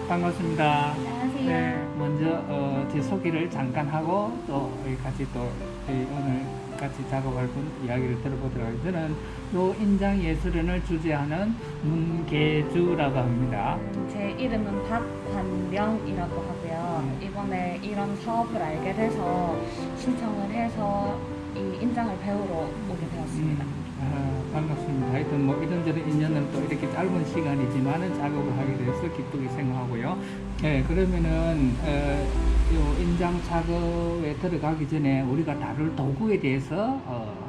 반갑습니다. 안녕하세요. 네, 먼저 제 소개를 잠깐 하고 또 같이 또 오늘 같이 작업할 분 이야기를 들어보도록 하겠습니다. 저는 노인장예술원을 주재하는 문계주라고 합니다. 제 이름은 박관령이라고 하고요. 이번에 이런 사업을 알게 돼서 신청을 해서 이 인장을 배우러 오게 되었습니다. 반갑습니다. 하여튼 뭐 이런저런 인연은 또 이렇게 짧은 시간이지만은 작업을 하게 돼서 기쁘게 생각하고요. 네, 그러면은 요 인장 작업에 들어가기 전에 우리가 다룰 도구에 대해서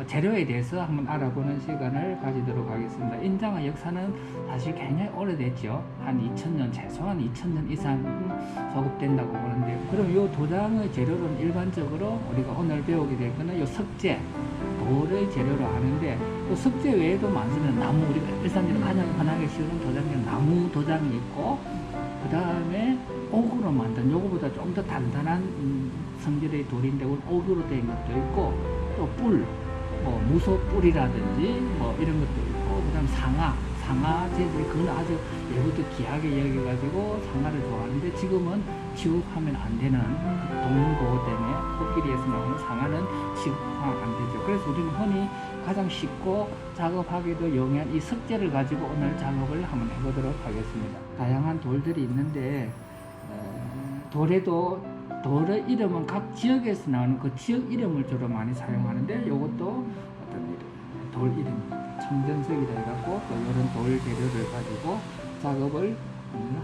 재료에 대해서 한번 알아보는 시간을 가지도록 하겠습니다. 인장의 역사는 사실 굉장히 오래됐죠. 한 2000년, 최소한 2000년 이상 소급된다고 보는데요. 그럼 요 도장의 재료는 일반적으로 우리가 오늘 배우게 될 거는 요 석재, 돌의 재료로 하는데 또 석재 외에도 많습니다. 나무, 우리가 일상적으로 가장 흔하게 씌우는 도장에는 나무 도장이 있고, 그 다음에 옥으로 만든, 요거보다 좀 더 단단한 성질의 돌인데 옥으로 된 것도 있고, 또 뿔, 뭐 무소뿔이라든지 뭐 이런 것도 있고, 그 다음 상아 재질, 그건 아주 예부터 귀하게 여겨가지고 상아를 좋아하는데, 지금은 취급하면 안 되는 동물보호 때문에 코끼리에서 나오는 상아는 취급하면 안 되죠. 그래서 우리는 흔히 가장 쉽고 작업하기도 용이한 이 석재를 가지고 오늘 작업을 한번 해보도록 하겠습니다. 다양한 돌들이 있는데 돌의 이름은 각 지역에서 나오는 그 지역 이름을 주로 많이 사용하는데, 이것도 어떤 돌 이름입니다. 청전석이라 해갖고 또 이런 돌 재료를 가지고 작업을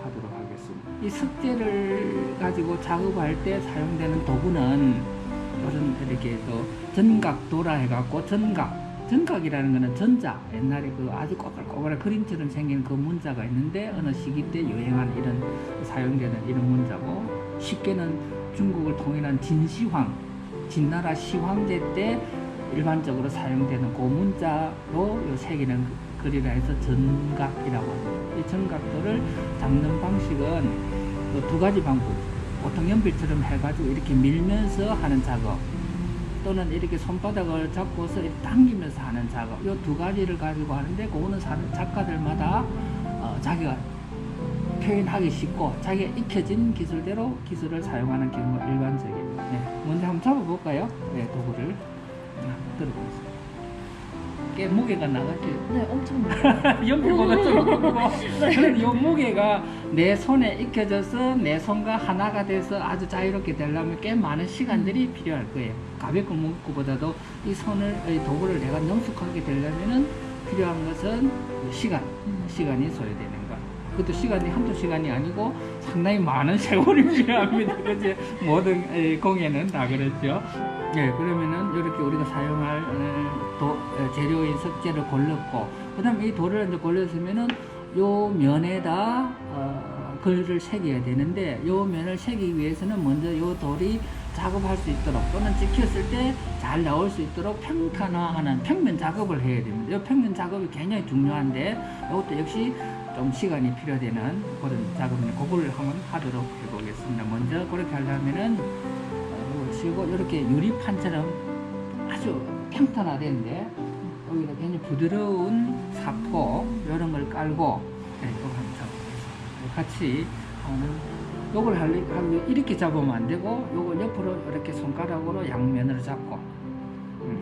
하도록 하겠습니다. 이 석재를 가지고 작업할 때 사용되는 도구는 이런 이렇게 또 전각도라 해갖고 전각이라는 거는 전자, 옛날에 그 아주 꼬불꼬불한 그림처럼 생긴 그 문자가 있는데 어느 시기 때 유행한 이런 사용되는 이런 문자고, 쉽게는 중국을 통일한 진나라 시황제 때 일반적으로 사용되는 그 문자로 새기는 글이라 해서 전각이라고 합니다. 이 전각도를 잡는 방식은 두 가지 방법, 보통 연필처럼 해가지고 이렇게 밀면서 하는 작업, 또는 이렇게 손바닥을 잡고서 이렇게 당기면서 하는 작업, 이 두 가지를 가지고 하는데, 그거는 작가들마다 자기가 표현하기 쉽고 자기가 익혀진 기술대로 기술을 사용하는 경우가 일반적입니다. 네, 먼저 한번 잡아볼까요? 네, 도구를 들어보겠습니다. 꽤 무게가 나가죠. 네, 엄청 많아요. 연필보다 좀 크고, 그런 요 무게가 내 손에 익혀져서 내 손과 하나가 돼서 아주 자유롭게 되려면 꽤 많은 시간들이 필요할 거예요. 가볍고 무겁고보다도 이 도구를 내가 능숙하게 되려면은 필요한 것은 시간이 소요되는 것. 그것도 시간이 한두 시간이 아니고 상당히 많은 세월이 필요합니다. 그치? 모든 공예는 다 그렇죠. 네, 그러면은 이렇게 우리가 사용할 재료인 석재를 골랐고, 그 다음에 이 돌을 이제 골랐으면은 요 면에다 글을 새겨야 되는데, 요 면을 새기기 위해서는 먼저 요 돌이 작업할 수 있도록, 또는 찍혔을 때 잘 나올 수 있도록 평탄화하는 평면 작업을 해야 됩니다. 이 평면 작업이 굉장히 중요한데, 이것도 역시 좀 시간이 필요되는 그런 작업인데, 그걸 한번 하도록 해보겠습니다. 먼저 그렇게 하려면은 그리고 이렇게 유리판처럼 아주 평탄화된데, 여기다 굉장히 부드러운 사포 이런 걸 깔고, 네, 이거 한번 잡아보겠습니다. 같이 요걸 하려면 이렇게 잡으면 안 되고, 요걸 옆으로 이렇게 손가락으로 양면으로 잡고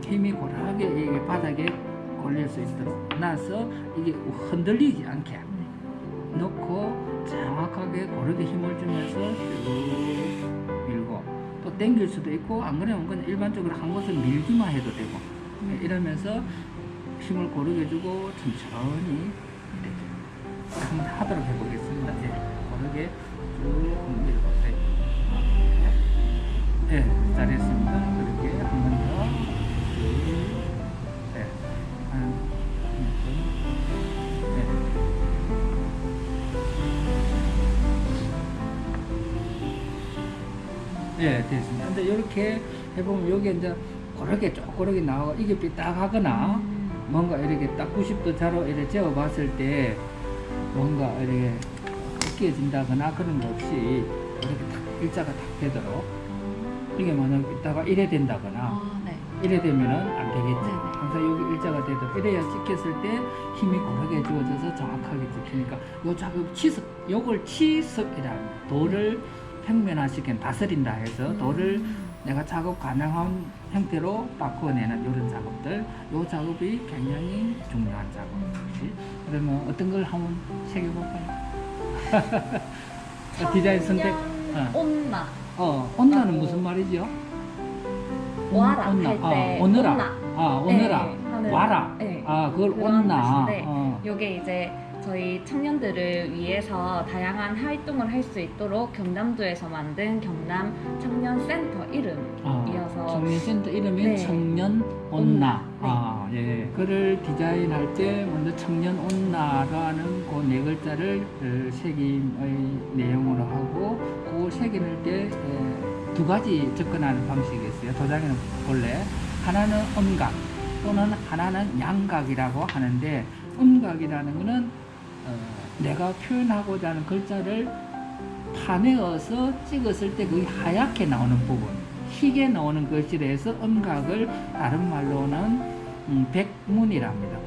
힘이 고르게 이게 바닥에 걸릴 수 있도록 놔서 이게 흔들리지 않게 넣고 정확하게 고르게 힘을 주면서 쭉 밀고, 또 당길 수도 있고, 안 그러면 그냥 일반적으로 한 곳을 밀기만 해도 되고, 이러면서 힘을 고르게 주고 천천히 이렇게 한번 하도록 해보겠습니다. 네, 고르게 쭉 밀어보세요. 네, 잘했습니다. 그렇게 한 번 더. 네, 네, 됐습니다. 근데 이렇게 해보면 여기 이제 고르게 쪼그르게 나오고, 이게 삐딱하거나 뭔가 이렇게 딱 90도 자로 이렇게 재어 봤을 때 뭔가 이렇게 찢겨진다거나 그런 거 없이 이렇게 딱 일자가 딱 되도록. 이게 만약 있다가 이래 된다거나 아, 네. 이래 되면은 안 되겠지. 네네. 항상 여기 일자가 되도록 이래야 찍혔을 때 힘이 고르게 주어져서 정확하게 찍히니까 요 작업 치습, 요걸 치습이라는 돌을 평면화시킨 다스린다 해서 돌을 내가 작업 가능한 형태로 바꿔내는 이런 작업들, 요 작업이 굉장히 중요한 작업이지. 그러면 어떤 걸 한번 새겨볼까요? 디자인 선택. 온나. 온나는 무슨 말이죠? 와라 온나. 할 때 오너라. 온나. 오너라. 네, 하는- 와라. 네. 그걸 그런 온나. 뜻인데 요게 이제 저희 청년들을 위해서 다양한 활동을 할 수 있도록 경남도에서 만든 경남 청년센터 이름이어서 청년센터 이름이 네. 청년 온나. 온나. 네. 예. 그를 디자인할 때 먼저 청년 온나라는 그 네 글자를 새김의 내용으로 하고 그걸 새기는 때 두 가지 접근하는 방식이 있어요. 도장에는 본래 하나는 음각 또는 하나는 양각이라고 하는데, 음각이라는 거는 내가 표현하고자 하는 글자를 파내어서 찍었을 때 그게 하얗게 나오는 부분, 희게 나오는 글씨로 해서 음각을 다른 말로는 백문이랍니다.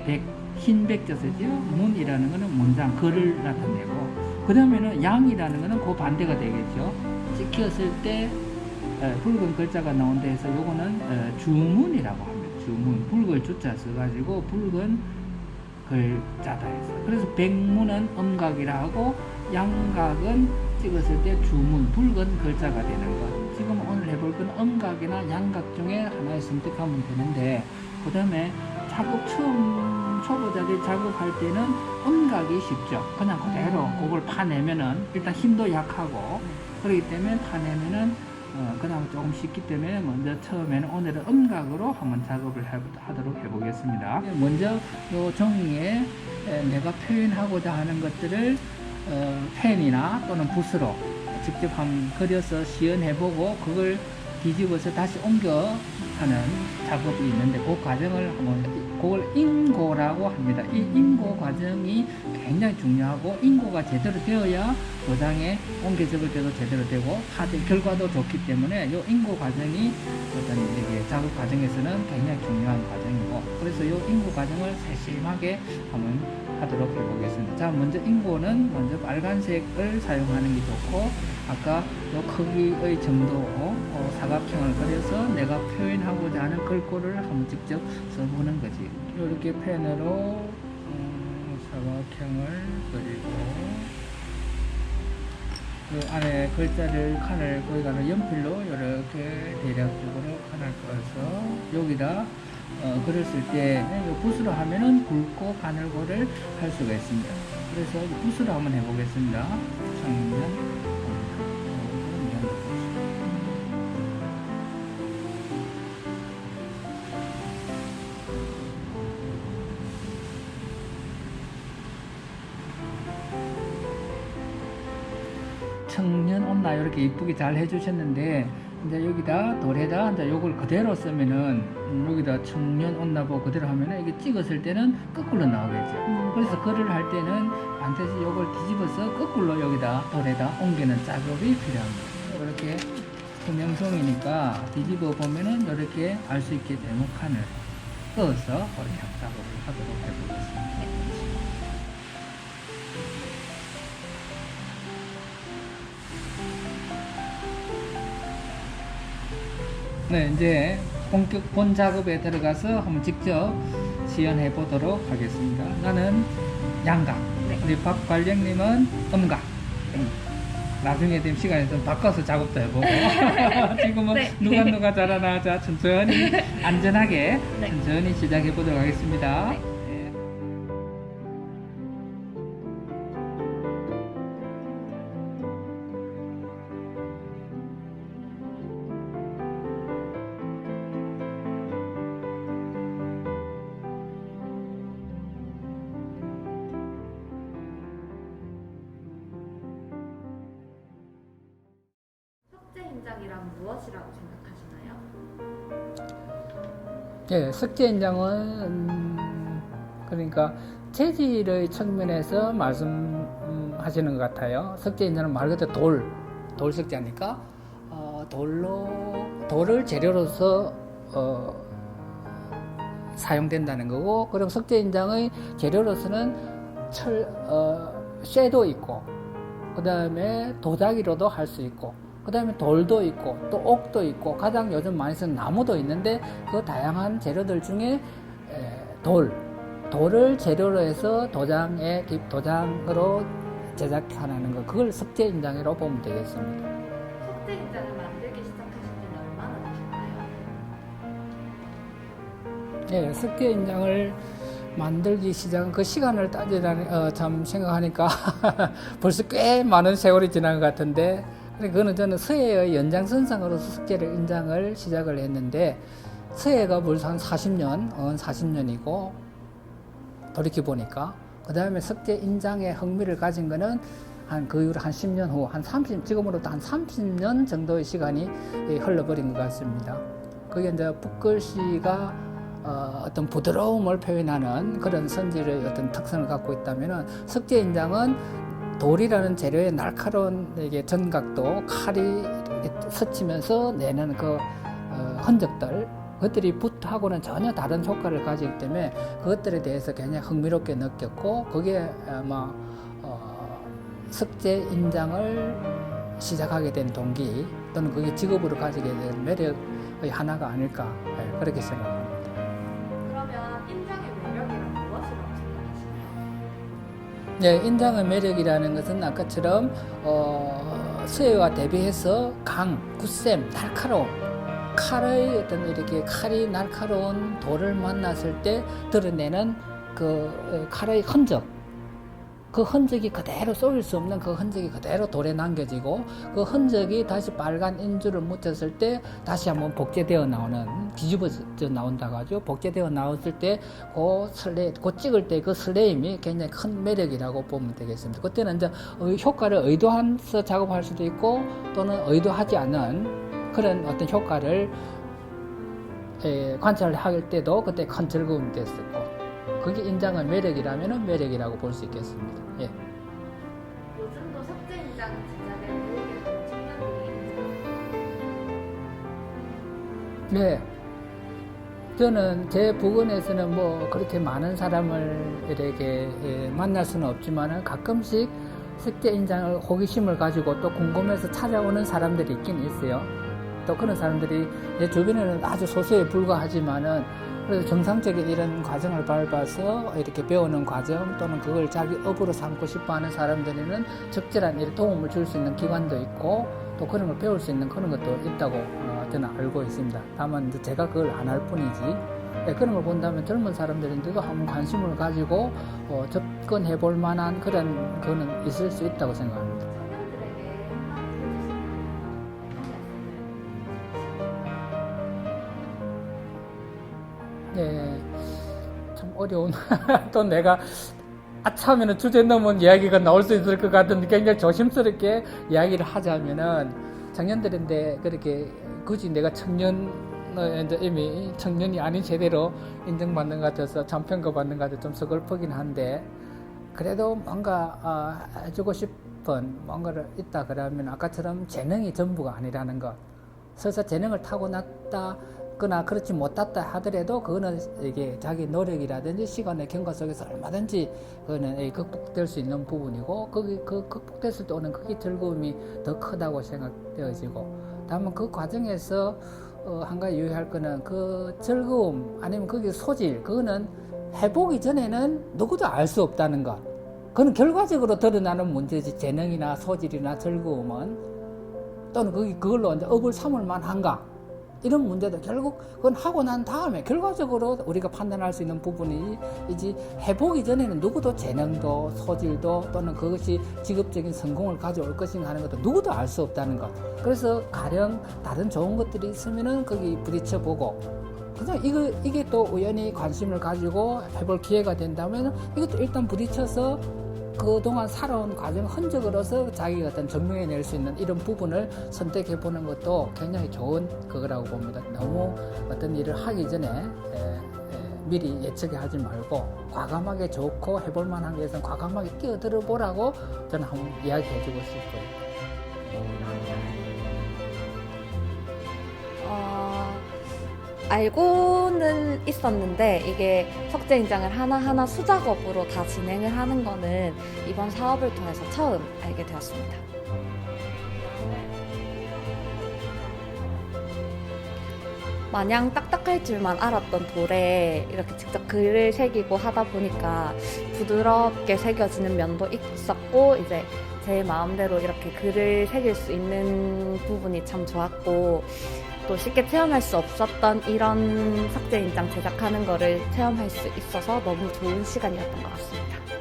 흰 백자 쓰죠. 문이라는 거는 문장, 글을 나타내고, 그 다음에는 양이라는 거는 그 반대가 되겠죠. 찍혔을 때 붉은 글자가 나온다 해서 요거는 주문이라고 합니다. 주문, 붉은 주자 써가지고 붉은 글자다 해서. 그래서 백문은 음각이라 하고 양각은 찍었을 때 주문, 붉은 글자가 되는 것. 지금 오늘 해볼 건 음각이나 양각 중에 하나를 선택하면 되는데, 그 다음에 작업 처음 초보자들이 작업할 때는 음각이 쉽죠. 그냥 그대로 그걸 파내면은 일단 힘도 약하고 그렇기 때문에 파내면은 그다음 조금 쉽기 때문에 먼저 처음에는 오늘은 음각으로 한번 작업을 하도록 해보겠습니다. 먼저 요 종이에 내가 표현하고자 하는 것들을 펜이나 또는 붓으로 직접 한번 그려서 시연해보고 그걸 뒤집어서 다시 옮겨 하는 작업이 있는데, 그 과정을 한번, 그걸 인고라고 합니다. 이 인고 과정이 굉장히 중요하고, 인고가 제대로 되어야 도장에 옮겨 적을 때도 제대로 되고 결과도 좋기 때문에 이 인고 과정이 어떤 이게 작업 과정에서는 굉장히 중요한 과정이고, 그래서 이 인고 과정을 세심하게 한번 하도록 해보겠습니다. 자, 먼저 인고는 먼저 빨간색을 사용하는 게 좋고, 아까 이 크기의 정도 사각형을 그려서 내가 표현하고자 하는 글꼴을 한번 직접 써보는 거지. 이렇게 펜으로 사각형을 그리고 그 안에 글자를 칸을 거기다가 연필로 이렇게 대략적으로 칸을 그어서 여기다 그렸을 때 붓으로 하면은 굵고 가늘고를 할 수가 있습니다. 그래서 붓으로 한번 해보겠습니다. 청년 청년 온나 이렇게 이쁘게 잘 해주셨는데, 이제 여기다 돌에다 이제 요걸 그대로 쓰면은 여기다 청년 온나 보고 그대로 하면은 이게 찍었을 때는 거꾸로 나오겠죠. 그래서 글을 할 때는 반드시 요걸 뒤집어서 거꾸로 여기다 돌에다 옮기는 작업이 필요합니다. 이렇게 투명성이니까 뒤집어 보면은 이렇게 알 수 있게 대목칸을 떠서 이렇게 작업을 하도록 해보겠습니다. 네, 이제 본격 본 작업에 들어가서 한번 직접 시연해 보도록 하겠습니다. 나는 양각, 네. 우리 박 관장님은 음각. 나중에 된 시간에 좀 바꿔서 작업도 해보고 지금은 네. 누가 잘하나. 자, 천천히 안전하게 네. 천천히 시작해 보도록 하겠습니다. 네. 네. 석재 인장이란 무엇이라고 생각하시나요? 예, 석재 인장은 그러니까 재질의 측면에서 말씀하시는 생각하시는 것 같아요. 석재인장은 말 그대로 돌 석재니까 돌을 재료로서 사용된다는 거고, 그리고 석재인장의 재료로서는 쇠도 있고, 그 다음에 도자기로도 할 수 있고, 그 다음에 돌도 있고, 또 옥도 있고, 가장 요즘 많이 쓰는 나무도 있는데, 그 다양한 재료들 중에 돌을 재료로 해서 도장으로 제작하는 거, 그걸 석재인장이라고 보면 되겠습니다. 석재인장을 만들기 시작하신 지는 얼마나 되셨나요? 네, 석재인장을 만들기 시작한 그 시간을 따지자니 참 생각하니까 벌써 꽤 많은 세월이 지난 것 같은데, 그거는 저는 서예의 연장선상으로서 석재인장을 시작을 했는데, 서예가 벌써 한 40년이고, 돌이켜보니까 그 다음에 석재인장에 흥미를 가진 거는 그 이후로 한 10년 후, 지금으로부터 한 30년 정도의 시간이 흘러버린 것 같습니다. 그게 이제 붓글씨가 어떤 부드러움을 표현하는 그런 선질의 어떤 특성을 갖고 있다면은, 석재인장은 돌이라는 재료의 날카로운 이게 전각도, 칼이 스치면서 내는 그 흔적들, 그것들이 붓하고는 전혀 다른 효과를 가지기 때문에 그것들에 대해서 굉장히 흥미롭게 느꼈고, 그게 아마 석재인장을 시작하게 된 동기, 또는 그게 직업으로 가지게 된 매력의 하나가 아닐까, 그렇게 생각합니다. 그러면 인장의 매력이란 무엇이라고 생각하시나요? 네, 인장의 매력이라는 것은 아까처럼 서예와 대비해서 굳셈, 날카로움, 칼이 날카로운 돌을 만났을 때 드러내는 그 칼의 흔적, 그 흔적이 그대로 쏠릴 수 없는 그 흔적이 그대로 돌에 남겨지고, 그 흔적이 다시 빨간 인주를 묻혔을 때 다시 한번 복제되어 나오는, 뒤집어져 나온다고 하죠. 복제되어 나왔을 때 그 찍을 때 그 설레임이 굉장히 큰 매력이라고 보면 되겠습니다. 그때는 이제 효과를 의도해서 작업할 수도 있고, 또는 의도하지 않은 그런 어떤 효과를 관찰할 때도 그때 큰 즐거움이 됐었고, 그게 인장의 매력이라면 매력이라고 볼 수 있겠습니다. 예. 요즘도 석재인장 제작에 배우게 되는 청년들이 네. 저는 제 부근에서는 뭐 그렇게 많은 사람을 이렇게 만날 수는 없지만, 가끔씩 석재인장을 호기심을 가지고 또 궁금해서 찾아오는 사람들이 있긴 있어요. 또 그런 사람들이 내 주변에는 아주 소수에 불과하지만은, 그래서 정상적인 이런 과정을 밟아서 이렇게 배우는 과정, 또는 그걸 자기 업으로 삼고 싶어 하는 사람들에는 적절한 이런 도움을 줄 수 있는 기관도 있고, 또 그런 걸 배울 수 있는 그런 것도 있다고 저는 알고 있습니다. 다만 이제 제가 그걸 안 할 뿐이지, 그런 걸 본다면 젊은 사람들인데도 한번 관심을 가지고 접근해 볼 만한 그거는 있을 수 있다고 생각합니다. 청년들에게 네, 참 어려운. 또 내가 아차하면 주제 넘은 이야기가 나올 수 있을 것 같은데, 굉장히 조심스럽게 이야기를 하자면은, 청년들인데 그렇게 굳이 내가 이제 이미 청년이 아닌 제대로 인정받는 것 같아서 참 평가받는 것 같아서 좀 서글프긴 한데, 그래도 뭔가 해주고 싶은 뭔가를 있다 그러면 아까처럼 재능이 전부가 아니라는 것, 설사 재능을 타고났다거나 그렇지 못했다 하더라도 그거는 이게 자기 노력이라든지 시간의 경과 속에서 얼마든지 그거는 극복될 수 있는 부분이고, 그 극복됐을 때 오는 그게 즐거움이 더 크다고 생각되어지고, 다만 그 과정에서 한 가지 유의할 거는 그 즐거움, 아니면 거기 소질, 그거는 해보기 전에는 누구도 알 수 없다는 것. 그건 결과적으로 드러나는 문제지, 재능이나 소질이나 즐거움은, 또는 그걸로 이제 업을 삼을 만한가, 이런 문제도 결국 그건 하고 난 다음에 결과적으로 우리가 판단할 수 있는 부분이지, 해보기 전에는 누구도 재능도 소질도 또는 그것이 직업적인 성공을 가져올 것인가 하는 것도 누구도 알 수 없다는 것. 그래서 가령 다른 좋은 것들이 있으면은 거기 부딪혀보고, 그냥 이게 또 우연히 관심을 가지고 해볼 기회가 된다면 이것도 일단 부딪혀서 그동안 살아온 과정 흔적으로서 자기가 어떤 증명해낼 수 있는 이런 부분을 선택해보는 것도 굉장히 좋은 그거라고 봅니다. 너무 어떤 일을 하기 전에 미리 예측하지 말고 과감하게 좋고 해볼 만한 것은 과감하게 뛰어들어 보라고 저는 한번 이야기해주고 싶어요. 알고는 있었는데 이게 석재 인장을 하나하나 수작업으로 다 진행을 하는 거는 이번 사업을 통해서 처음 알게 되었습니다. 마냥 딱딱할 줄만 알았던 돌에 이렇게 직접 글을 새기고 하다 보니까 부드럽게 새겨지는 면도 있었고, 이제 제 마음대로 이렇게 글을 새길 수 있는 부분이 참 좋았고, 또 쉽게 체험할 수 없었던 이런 석재 인장 제작하는 거를 체험할 수 있어서 너무 좋은 시간이었던 것 같습니다.